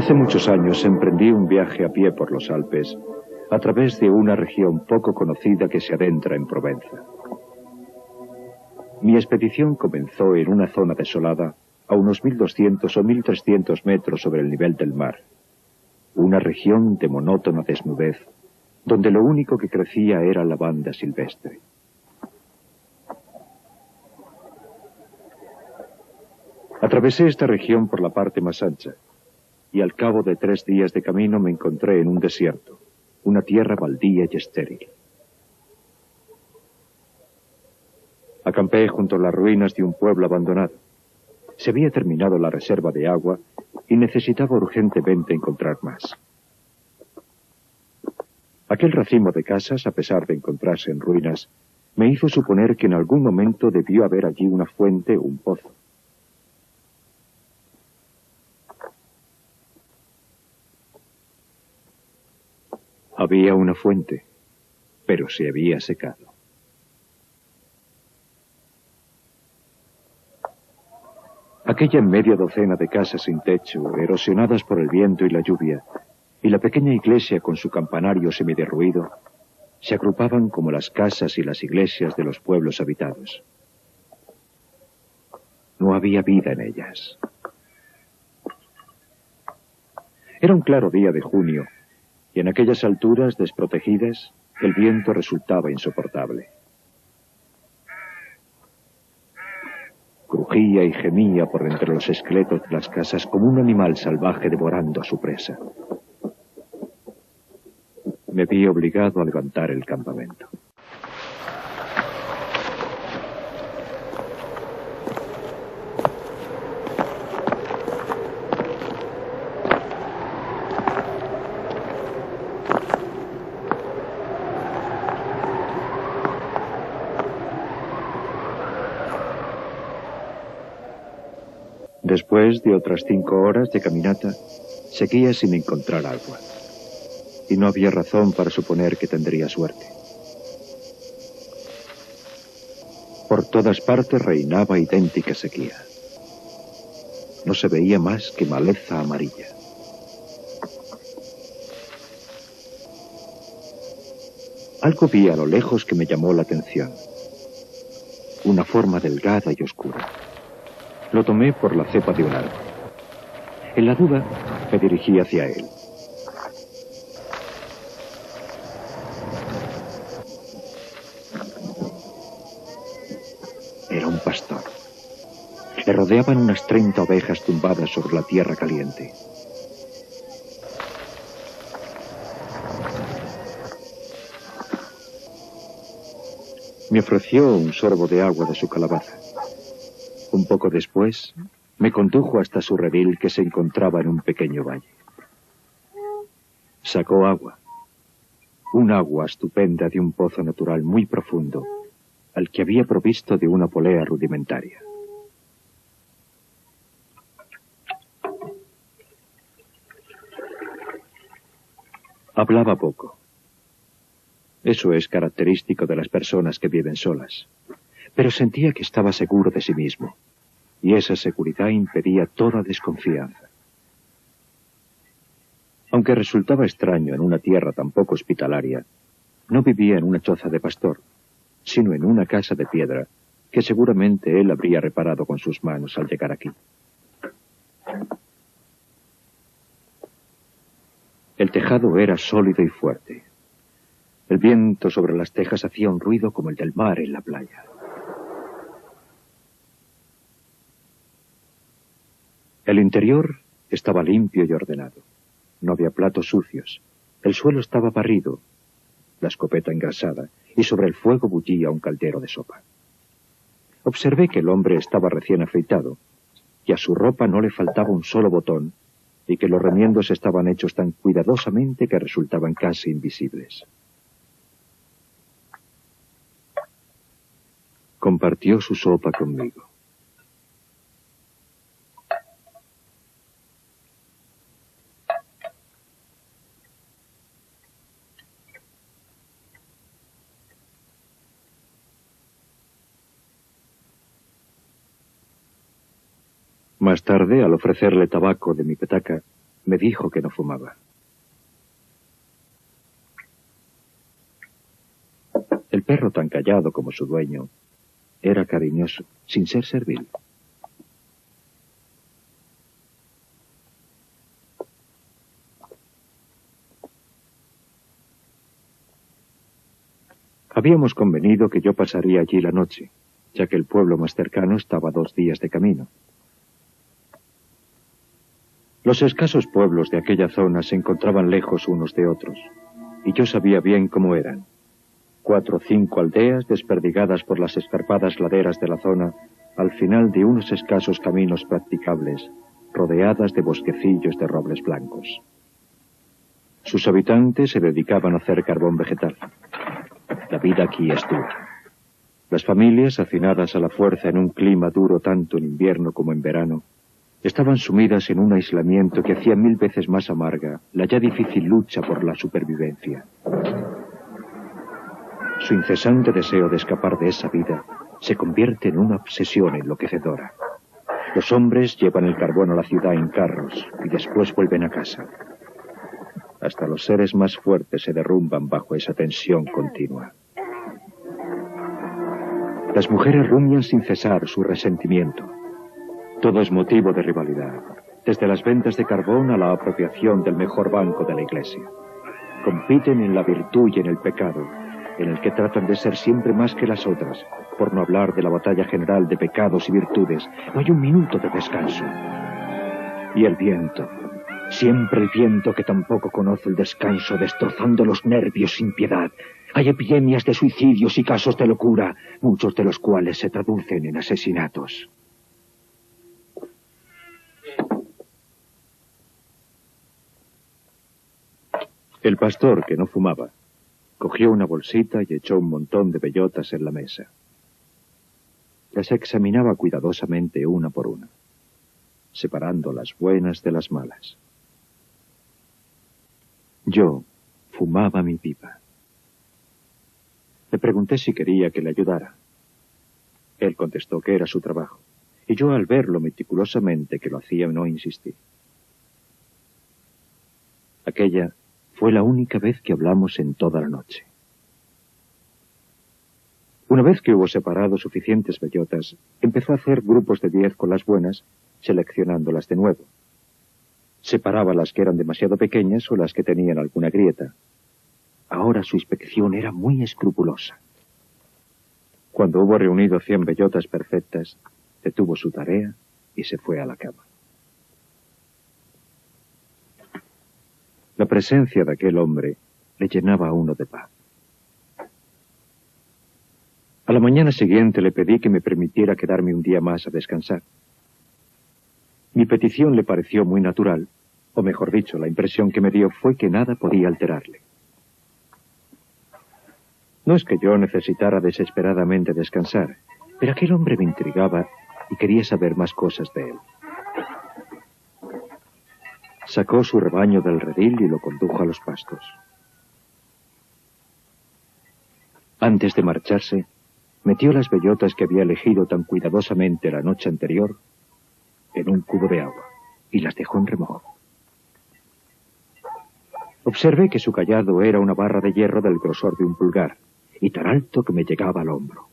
Hace muchos años emprendí un viaje a pie por los Alpes, a través de una región poco conocida que se adentra en Provenza. Mi expedición comenzó en una zona desolada, a unos 1200 o 1300 metros sobre el nivel del mar. Una región de monótona desnudez, donde lo único que crecía era lavanda silvestre. Atravesé esta región por la parte más ancha, y al cabo de 3 días de camino me encontré en un desierto, una tierra baldía y estéril. Acampé junto a las ruinas de un pueblo abandonado. Se había terminado la reserva de agua y necesitaba urgentemente encontrar más. Aquel racimo de casas, a pesar de encontrarse en ruinas, me hizo suponer que en algún momento debió haber allí una fuente o un pozo. Había una fuente, pero se había secado. Aquella media docena de casas sin techo, erosionadas por el viento y la lluvia, y la pequeña iglesia con su campanario semiderruido, se agrupaban como las casas y las iglesias de los pueblos habitados. No había vida en ellas. Era un claro día de junio, y en aquellas alturas desprotegidas, el viento resultaba insoportable. Crujía y gemía por entre los esqueletos de las casas como un animal salvaje devorando a su presa. Me vi obligado a levantar el campamento. Después de otras 5 horas de caminata, seguía sin encontrar agua. Y no había razón para suponer que tendría suerte. Por todas partes reinaba idéntica sequía. No se veía más que maleza amarilla. Algo vi a lo lejos que me llamó la atención. Una forma delgada y oscura. Lo tomé por la cepa de un árbol. En la duda, me dirigí hacia él. Era un pastor. Le rodeaban unas 30 ovejas tumbadas sobre la tierra caliente. Me ofreció un sorbo de agua de su calabaza. Un poco después, me condujo hasta su redil que se encontraba en un pequeño valle. Sacó agua. Un agua estupenda de un pozo natural muy profundo, al que había provisto de una polea rudimentaria. Hablaba poco. Eso es característico de las personas que viven solas. Pero sentía que estaba seguro de sí mismo, y esa seguridad impedía toda desconfianza. Aunque resultaba extraño en una tierra tan poco hospitalaria, no vivía en una choza de pastor, sino en una casa de piedra que seguramente él habría reparado con sus manos al llegar aquí. El tejado era sólido y fuerte. El viento sobre las tejas hacía un ruido como el del mar en la playa. El interior estaba limpio y ordenado. No había platos sucios. El suelo estaba barrido, la escopeta engrasada, y sobre el fuego bullía un caldero de sopa. Observé que el hombre estaba recién afeitado, y a su ropa no le faltaba un solo botón, y que los remiendos estaban hechos tan cuidadosamente que resultaban casi invisibles. Compartió su sopa conmigo. Más tarde, al ofrecerle tabaco de mi petaca, me dijo que no fumaba. El perro, tan callado como su dueño, era cariñoso, sin ser servil. Habíamos convenido que yo pasaría allí la noche, ya que el pueblo más cercano estaba a 2 días de camino. Los escasos pueblos de aquella zona se encontraban lejos unos de otros, y yo sabía bien cómo eran. 4 o 5 aldeas desperdigadas por las escarpadas laderas de la zona, al final de unos escasos caminos practicables, rodeadas de bosquecillos de robles blancos. Sus habitantes se dedicaban a hacer carbón vegetal. La vida aquí es dura. Las familias, hacinadas a la fuerza en un clima duro tanto en invierno como en verano, estaban sumidas en un aislamiento que hacía 1000 veces más amarga la ya difícil lucha por la supervivencia. Su incesante deseo de escapar de esa vida se convierte en una obsesión enloquecedora. Los hombres llevan el carbón a la ciudad en carros y después vuelven a casa. Hasta los seres más fuertes se derrumban bajo esa tensión continua. Las mujeres rumian sin cesar su resentimiento. Todo es motivo de rivalidad, desde las ventas de carbón a la apropiación del mejor banco de la iglesia. Compiten en la virtud y en el pecado, en el que tratan de ser siempre más que las otras, por no hablar de la batalla general de pecados y virtudes. No hay un minuto de descanso. Y el viento, siempre el viento que tampoco conoce el descanso, destrozando los nervios sin piedad. Hay epidemias de suicidios y casos de locura, muchos de los cuales se traducen en asesinatos. El pastor, que no fumaba, cogió una bolsita y echó un montón de bellotas en la mesa. Las examinaba cuidadosamente una por una, separando las buenas de las malas. Yo fumaba mi pipa. Le pregunté si quería que le ayudara. Él contestó que era su trabajo, y yo, al verlo meticulosamente que lo hacía, no insistí. Aquella fue la única vez que hablamos en toda la noche. Una vez que hubo separado suficientes bellotas, empezó a hacer grupos de 10 con las buenas, seleccionándolas de nuevo. Separaba las que eran demasiado pequeñas o las que tenían alguna grieta. Ahora su inspección era muy escrupulosa. Cuando hubo reunido 100 bellotas perfectas, detuvo su tarea y se fue a la cama. La presencia de aquel hombre le llenaba a uno de paz. A la mañana siguiente le pedí que me permitiera quedarme un día más a descansar. Mi petición le pareció muy natural, o mejor dicho, la impresión que me dio fue que nada podía alterarle. No es que yo necesitara desesperadamente descansar, pero aquel hombre me intrigaba y quería saber más cosas de él. Sacó su rebaño del redil y lo condujo a los pastos. Antes de marcharse, metió las bellotas que había elegido tan cuidadosamente la noche anterior en un cubo de agua y las dejó en remojo. Observé que su cayado era una barra de hierro del grosor de un pulgar y tan alto que me llegaba al hombro.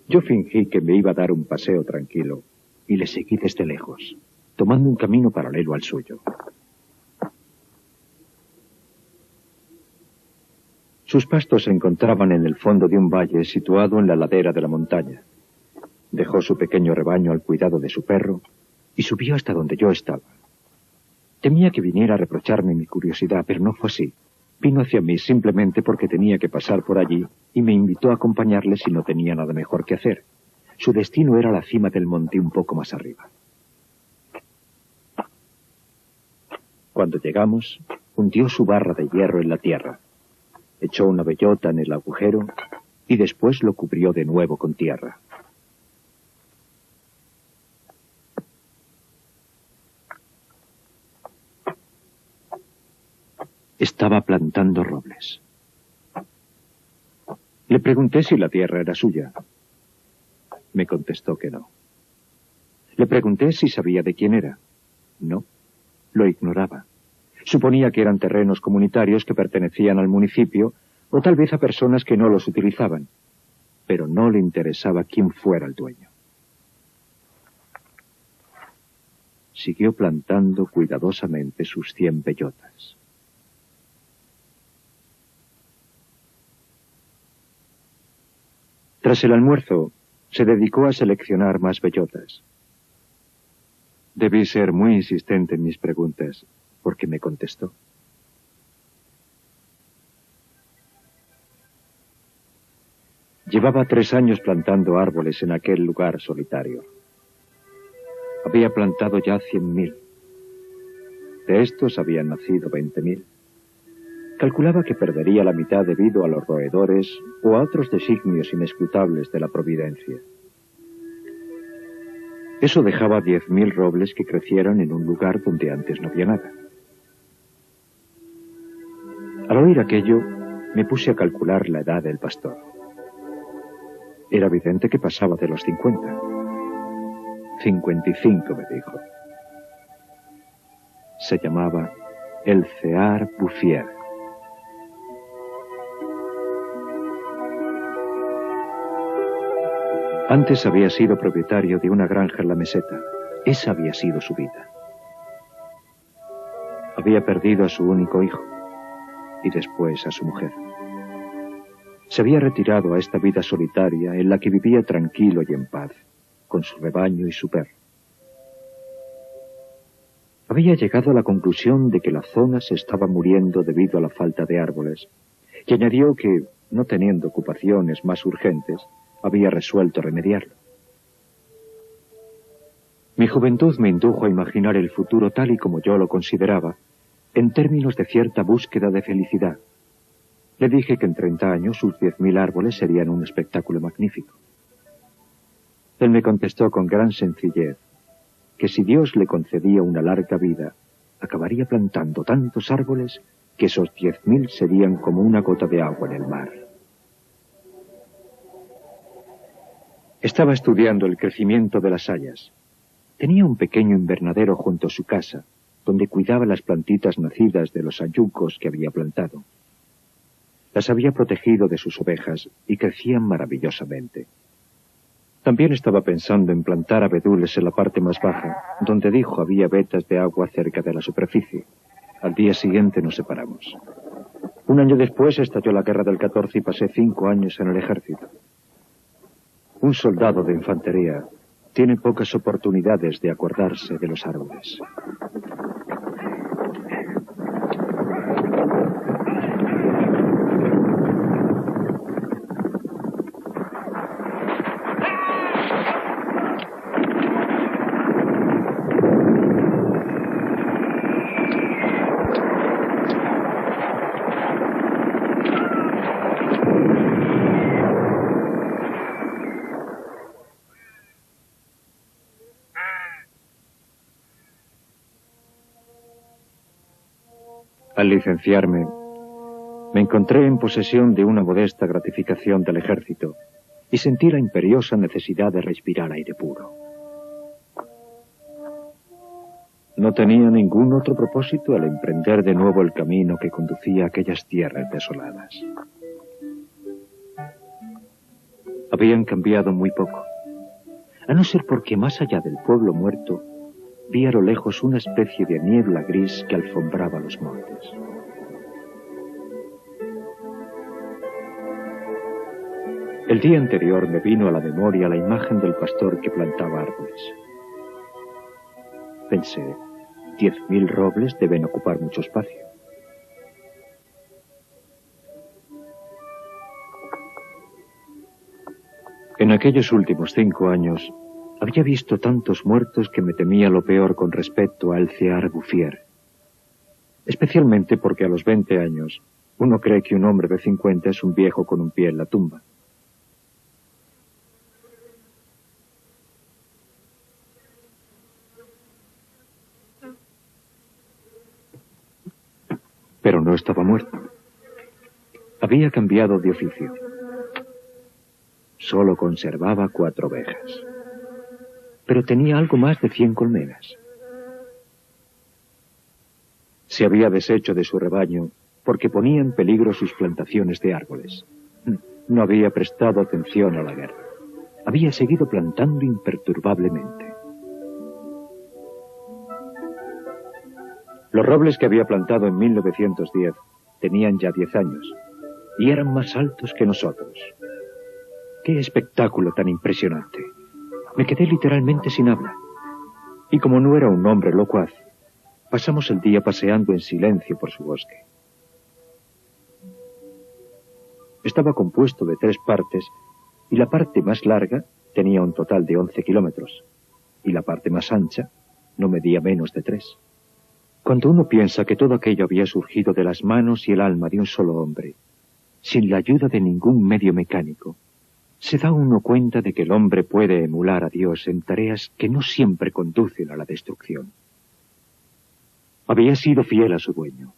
Yo fingí que me iba a dar un paseo tranquilo y le seguí desde lejos, tomando un camino paralelo al suyo. Sus pastos se encontraban en el fondo de un valle situado en la ladera de la montaña. Dejó su pequeño rebaño al cuidado de su perro y subió hasta donde yo estaba. Temía que viniera a reprocharme mi curiosidad, pero no fue así. Vino hacia mí simplemente porque tenía que pasar por allí y me invitó a acompañarle si no tenía nada mejor que hacer. Su destino era la cima del monte un poco más arriba. Cuando llegamos, hundió su barra de hierro en la tierra, echó una bellota en el agujero y después lo cubrió de nuevo con tierra. Estaba plantando robles. Le pregunté si la tierra era suya. Me contestó que no. Le pregunté si sabía de quién era. No, lo ignoraba. Suponía que eran terrenos comunitarios que pertenecían al municipio o tal vez a personas que no los utilizaban, pero no le interesaba quién fuera el dueño. Siguió plantando cuidadosamente sus 100 bellotas. Tras el almuerzo, se dedicó a seleccionar más bellotas. Debí ser muy insistente en mis preguntas, porque me contestó. Llevaba 3 años plantando árboles en aquel lugar solitario. Había plantado ya 100.000. De estos habían nacido 20.000. Calculaba que perdería la mitad debido a los roedores o a otros designios inescrutables de la providencia. Eso dejaba 10.000 robles que crecieran en un lugar donde antes no había nada. Al oír aquello, me puse a calcular la edad del pastor. Era evidente que pasaba de los 50. 55, me dijo. Se llamaba Elzéar Bouffier. Antes había sido propietario de una granja en la meseta. Esa había sido su vida. Había perdido a su único hijo y después a su mujer. Se había retirado a esta vida solitaria en la que vivía tranquilo y en paz, con su rebaño y su perro. Había llegado a la conclusión de que la zona se estaba muriendo debido a la falta de árboles, y añadió que, no teniendo ocupaciones más urgentes, había resuelto remediarlo. Mi juventud me indujo a imaginar el futuro tal y como yo lo consideraba, en términos de cierta búsqueda de felicidad. Le dije que en 30 años sus 10.000 árboles serían un espectáculo magnífico. Él me contestó con gran sencillez que si Dios le concedía una larga vida, acabaría plantando tantos árboles que esos 10.000 serían como una gota de agua en el mar. Estaba estudiando el crecimiento de las hayas. Tenía un pequeño invernadero junto a su casa, donde cuidaba las plantitas nacidas de los hayucos que había plantado. Las había protegido de sus ovejas y crecían maravillosamente. También estaba pensando en plantar abedules en la parte más baja, donde dijo había vetas de agua cerca de la superficie. Al día siguiente nos separamos. Un año después estalló la guerra del 14 y pasé 5 años en el ejército. Un soldado de infantería tiene pocas oportunidades de acordarse de los árboles. Al licenciarme, me encontré en posesión de una modesta gratificación del ejército y sentí la imperiosa necesidad de respirar aire puro. No tenía ningún otro propósito al emprender de nuevo el camino que conducía a aquellas tierras desoladas. Habían cambiado muy poco, a no ser porque más allá del pueblo muerto, vi a lo lejos una especie de niebla gris que alfombraba los montes. El día anterior me vino a la memoria la imagen del pastor que plantaba árboles. Pensé, 10.000 robles deben ocupar mucho espacio. En aquellos últimos 5 años, había visto tantos muertos que me temía lo peor con respecto a Elzéar Bouffier. Especialmente porque a los 20 años, uno cree que un hombre de 50 es un viejo con un pie en la tumba. Pero no estaba muerto. Había cambiado de oficio. solo conservaba 4 ovejas. Pero tenía algo más de 100 colmenas. Se había deshecho de su rebaño porque ponía en peligro sus plantaciones de árboles. No había prestado atención a la guerra. Había seguido plantando imperturbablemente. Los robles que había plantado en 1910 tenían ya 10 años y eran más altos que nosotros. ¡Qué espectáculo tan impresionante! Me quedé literalmente sin habla. Y como no era un hombre locuaz, pasamos el día paseando en silencio por su bosque. Estaba compuesto de 3 partes y la parte más larga tenía un total de 11 kilómetros y la parte más ancha no medía menos de 3. Cuando uno piensa que todo aquello había surgido de las manos y el alma de un solo hombre, sin la ayuda de ningún medio mecánico, se da uno cuenta de que el hombre puede emular a Dios en tareas que no siempre conducen a la destrucción. Había sido fiel a su dueño,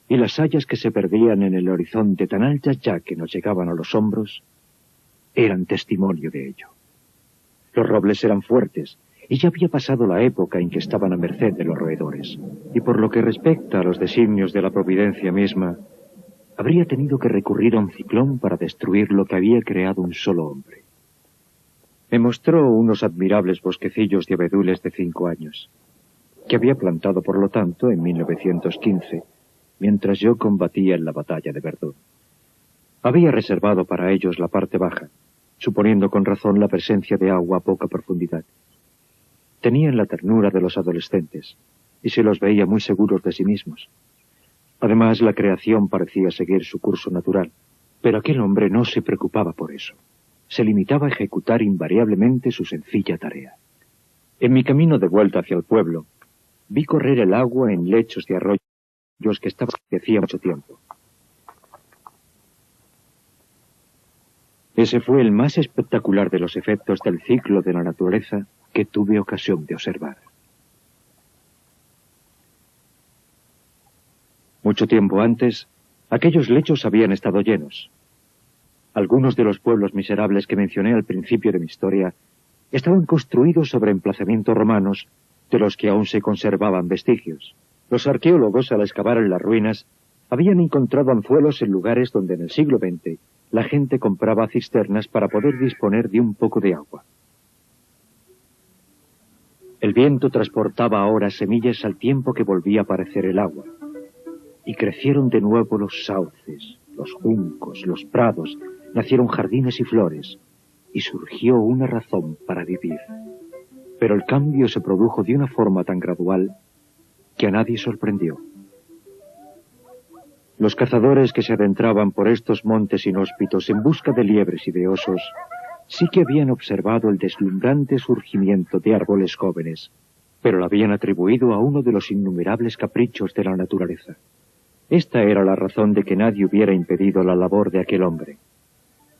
y las hayas que se perdían en el horizonte tan altas ya que nos llegaban a los hombros, eran testimonio de ello. Los robles eran fuertes, y ya había pasado la época en que estaban a merced de los roedores, y por lo que respecta a los designios de la providencia misma, habría tenido que recurrir a un ciclón para destruir lo que había creado un solo hombre. Me mostró unos admirables bosquecillos de abedules de 5 años, que había plantado por lo tanto en 1915, mientras yo combatía en la batalla de Verdún. Había reservado para ellos la parte baja, suponiendo con razón la presencia de agua a poca profundidad. Tenían la ternura de los adolescentes, y se los veía muy seguros de sí mismos. Además, la creación parecía seguir su curso natural, pero aquel hombre no se preocupaba por eso. Se limitaba a ejecutar invariablemente su sencilla tarea. En mi camino de vuelta hacia el pueblo, vi correr el agua en lechos de arroyos que estaban desde hacía mucho tiempo. Ese fue el más espectacular de los efectos del ciclo de la naturaleza que tuve ocasión de observar. Mucho tiempo antes, aquellos lechos habían estado llenos. Algunos de los pueblos miserables que mencioné al principio de mi historia estaban construidos sobre emplazamientos romanos de los que aún se conservaban vestigios. Los arqueólogos, al excavar en las ruinas, habían encontrado anzuelos en lugares donde en el siglo XX la gente compraba cisternas para poder disponer de un poco de agua. El viento transportaba ahora semillas al tiempo que volvía a aparecer el agua. Y crecieron de nuevo los sauces, los juncos, los prados, nacieron jardines y flores, y surgió una razón para vivir. Pero el cambio se produjo de una forma tan gradual que a nadie sorprendió. Los cazadores que se adentraban por estos montes inhóspitos en busca de liebres y de osos, sí que habían observado el deslumbrante surgimiento de árboles jóvenes, pero lo habían atribuido a uno de los innumerables caprichos de la naturaleza. Esta era la razón de que nadie hubiera impedido la labor de aquel hombre.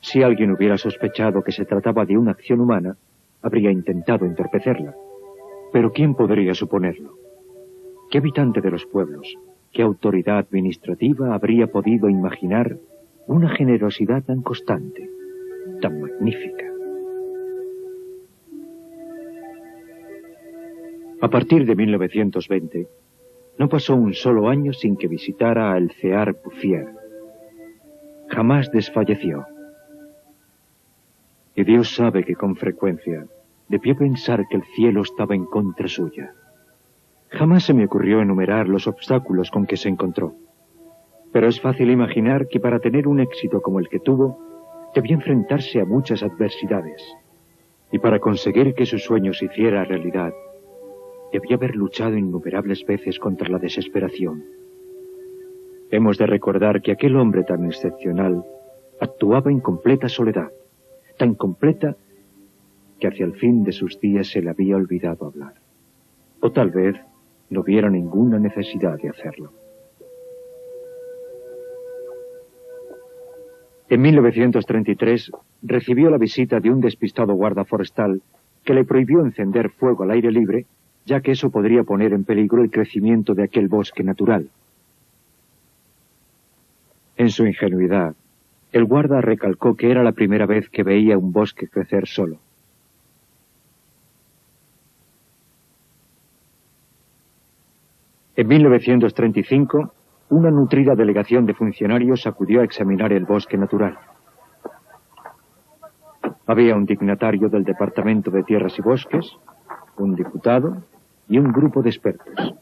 Si alguien hubiera sospechado que se trataba de una acción humana, habría intentado entorpecerla. Pero ¿quién podría suponerlo? ¿Qué habitante de los pueblos, qué autoridad administrativa habría podido imaginar una generosidad tan constante, tan magnífica? A partir de 1920, no pasó un solo año sin que visitara a el Cear Bouffier. Jamás desfalleció. Y Dios sabe que con frecuencia debió pensar que el cielo estaba en contra suya. Jamás se me ocurrió enumerar los obstáculos con que se encontró. Pero es fácil imaginar que para tener un éxito como el que tuvo, debía enfrentarse a muchas adversidades. Y para conseguir que su sueño se hiciera realidad, debía haber luchado innumerables veces contra la desesperación. Hemos de recordar que aquel hombre tan excepcional actuaba en completa soledad, tan completa que hacia el fin de sus días se le había olvidado hablar. O tal vez no hubiera ninguna necesidad de hacerlo. En 1933 recibió la visita de un despistado guarda forestal que le prohibió encender fuego al aire libre, ya que eso podría poner en peligro el crecimiento de aquel bosque natural. En su ingenuidad, El guarda recalcó que era la primera vez que veía un bosque crecer solo. En 1935, una nutrida delegación de funcionarios acudió a examinar el bosque natural. Había un dignatario del Departamento de Tierras y Bosques, un diputado y un grupo de expertos.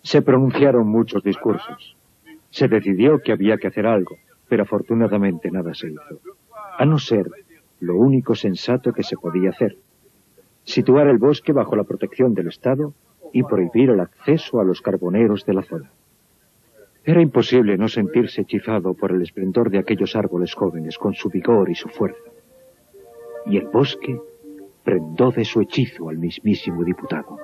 Se pronunciaron muchos discursos. Se decidió que había que hacer algo, pero afortunadamente nada se hizo. A no ser lo único sensato que se podía hacer: situar el bosque bajo la protección del Estado y prohibir el acceso a los carboneros de la zona. Era imposible no sentirse hechizado por el esplendor de aquellos árboles jóvenes con su vigor y su fuerza. Y el bosque prendó de su hechizo al mismísimo diputado.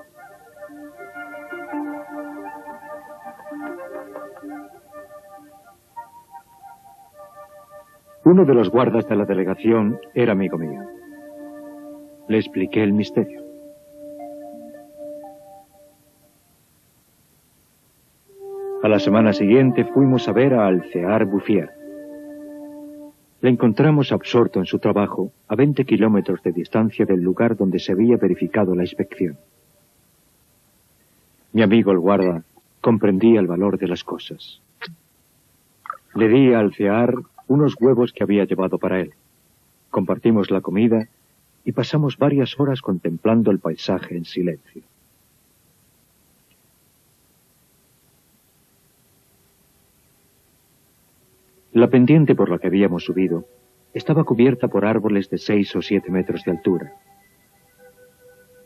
Uno de los guardas de la delegación era amigo mío. Le expliqué el misterio. A la semana siguiente fuimos a ver a Alcear Bouffier. Le encontramos absorto en su trabajo a 20 kilómetros de distancia del lugar donde se había verificado la inspección. Mi amigo el guarda comprendía el valor de las cosas. Le di a Alcear unos huevos que había llevado para él. Compartimos la comida y pasamos varias horas contemplando el paisaje en silencio. La pendiente por la que habíamos subido estaba cubierta por árboles de 6 o 7 metros de altura.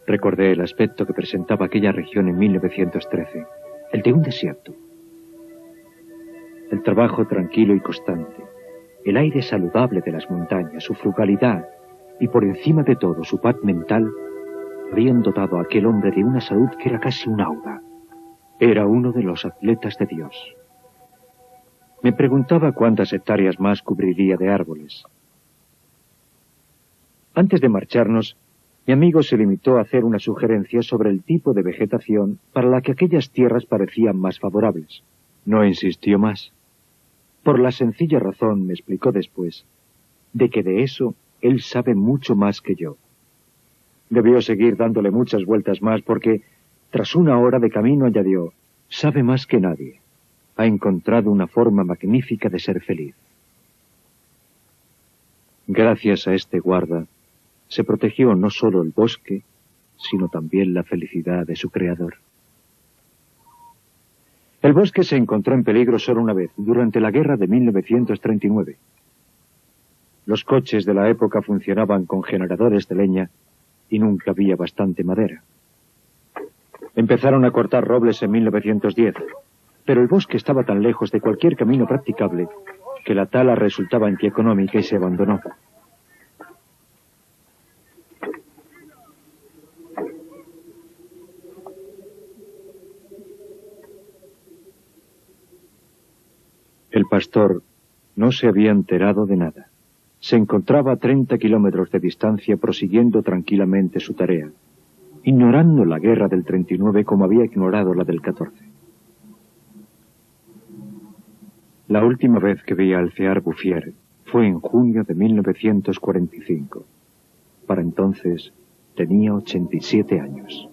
Recordé el aspecto que presentaba aquella región en 1913, el de un desierto. El trabajo tranquilo y constante, el aire saludable de las montañas, su frugalidad y por encima de todo su paz mental habían dotado a aquel hombre de una salud que era casi un aura. Era uno de los atletas de Dios. Me preguntaba cuántas hectáreas más cubriría de árboles. Antes de marcharnos, mi amigo se limitó a hacer una sugerencia sobre el tipo de vegetación para la que aquellas tierras parecían más favorables. No insistió más. Por la sencilla razón, me explicó después, de que de eso él sabe mucho más que yo. Debió seguir dándole muchas vueltas más porque, tras una hora de camino, añadió: sabe más que nadie. Ha encontrado una forma magnífica de ser feliz. Gracias a este guarda, se protegió no solo el bosque, sino también la felicidad de su creador. El bosque se encontró en peligro solo una vez, durante la guerra de 1939. Los coches de la época funcionaban con generadores de leña y nunca había bastante madera. Empezaron a cortar robles en 1910, pero el bosque estaba tan lejos de cualquier camino practicable que la tala resultaba antieconómica y se abandonó. El pastor no se había enterado de nada. Se encontraba a 30 kilómetros de distancia prosiguiendo tranquilamente su tarea, ignorando la guerra del 39 como había ignorado la del 14. La última vez que vi a Alcear Bouffier fue en junio de 1945. Para entonces tenía 87 años.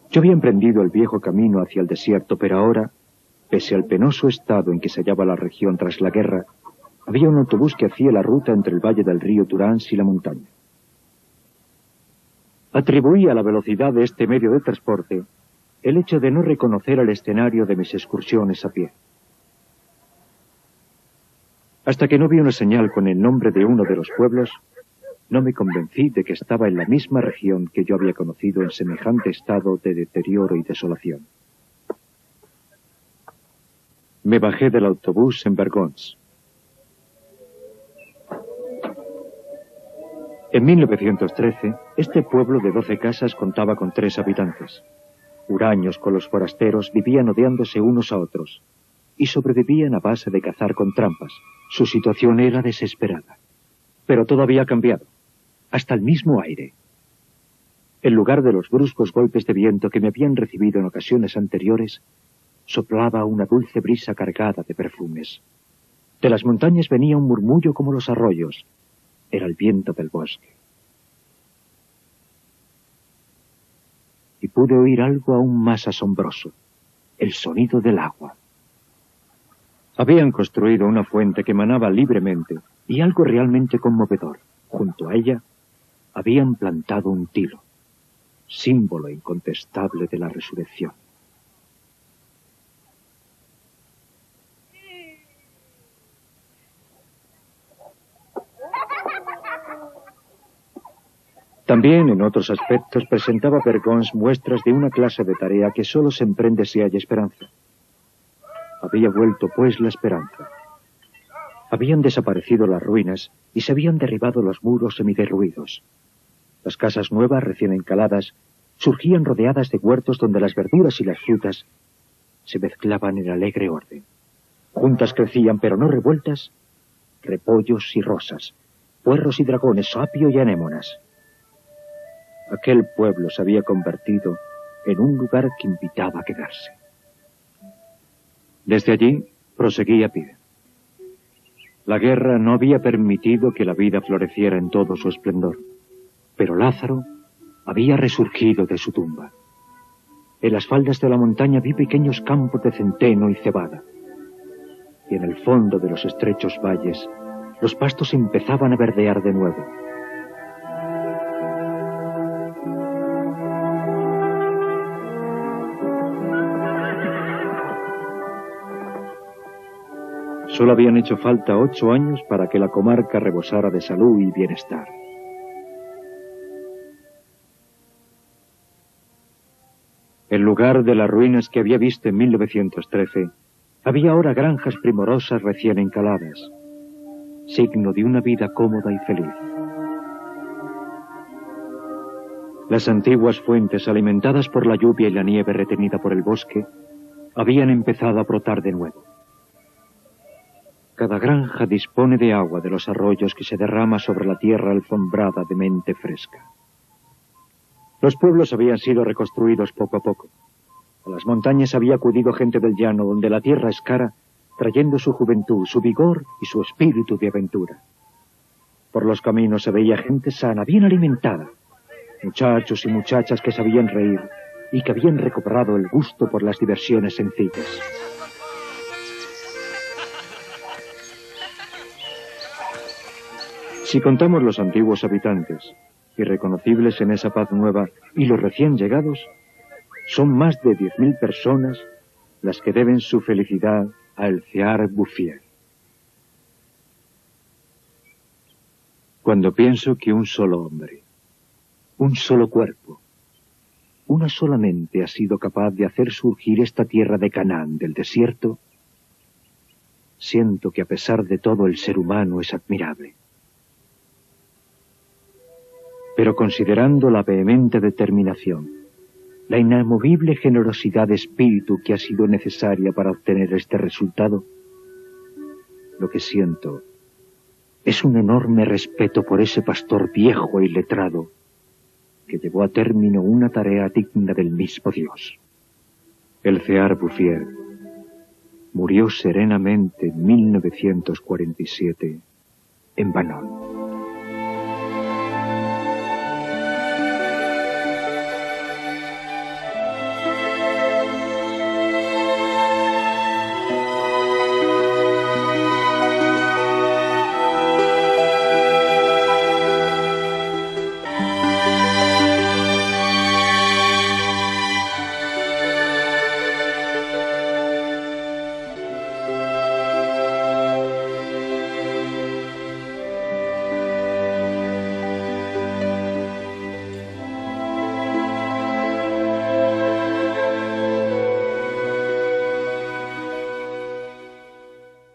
Yo había emprendido el viejo camino hacia el desierto, pero ahora, pese al penoso estado en que se hallaba la región tras la guerra, había un autobús que hacía la ruta entre el valle del río Durance y la montaña. Atribuí a la velocidad de este medio de transporte el hecho de no reconocer el escenario de mis excursiones a pie. Hasta que no vi una señal con el nombre de uno de los pueblos, no me convencí de que estaba en la misma región que yo había conocido en semejante estado de deterioro y desolación. Me bajé del autobús en Bergons. En 1913, este pueblo de 12 casas contaba con 3 habitantes. Huraños con los forasteros vivían odiándose unos a otros y sobrevivían a base de cazar con trampas. Su situación era desesperada. Pero todo había cambiado, hasta el mismo aire. En lugar de los bruscos golpes de viento que me habían recibido en ocasiones anteriores, soplaba una dulce brisa cargada de perfumes. De las montañas venía un murmullo como los arroyos. Era el viento del bosque. Y pude oír algo aún más asombroso, el sonido del agua. Habían construido una fuente que manaba libremente, y algo realmente conmovedor. Junto a ella habían plantado un tilo, símbolo incontestable de la resurrección. También en otros aspectos presentaba Vergons muestras de una clase de tarea que solo se emprende si hay esperanza. Había vuelto, pues, la esperanza. Habían desaparecido las ruinas y se habían derribado los muros semiderruidos. Las casas nuevas, recién encaladas, surgían rodeadas de huertos donde las verduras y las frutas se mezclaban en alegre orden. Juntas crecían, pero no revueltas, repollos y rosas, puerros y dragones, apio y anémonas. Aquel pueblo se había convertido en un lugar que invitaba a quedarse. Desde allí proseguí a pie. La guerra no había permitido que la vida floreciera en todo su esplendor, pero Lázaro había resurgido de su tumba. En las faldas de la montaña vi pequeños campos de centeno y cebada, y en el fondo de los estrechos valles los pastos empezaban a verdear de nuevo. Solo habían hecho falta 8 años para que la comarca rebosara de salud y bienestar. En lugar de las ruinas que había visto en 1913, había ahora granjas primorosas recién encaladas, signo de una vida cómoda y feliz. Las antiguas fuentes, alimentadas por la lluvia y la nieve retenida por el bosque, habían empezado a brotar de nuevo. Cada granja dispone de agua de los arroyos que se derrama sobre la tierra alfombrada de mente fresca. Los pueblos habían sido reconstruidos poco a poco. A las montañas había acudido gente del llano, donde la tierra es cara, trayendo su juventud, su vigor y su espíritu de aventura. Por los caminos se veía gente sana, bien alimentada, muchachos y muchachas que sabían reír y que habían recobrado el gusto por las diversiones sencillas. Si contamos los antiguos habitantes, irreconocibles en esa paz nueva, y los recién llegados, son más de 10.000 personas las que deben su felicidad a El Cear Bouffier. Cuando pienso que un solo hombre, un solo cuerpo, una sola mente ha sido capaz de hacer surgir esta tierra de Canaán del desierto, siento que a pesar de todo el ser humano es admirable. Pero considerando la vehemente determinación, la inamovible generosidad de espíritu que ha sido necesaria para obtener este resultado, lo que siento es un enorme respeto por ese pastor viejo e iletrado que llevó a término una tarea digna del mismo Dios. El Cear Bouffier murió serenamente en 1947 en Banon.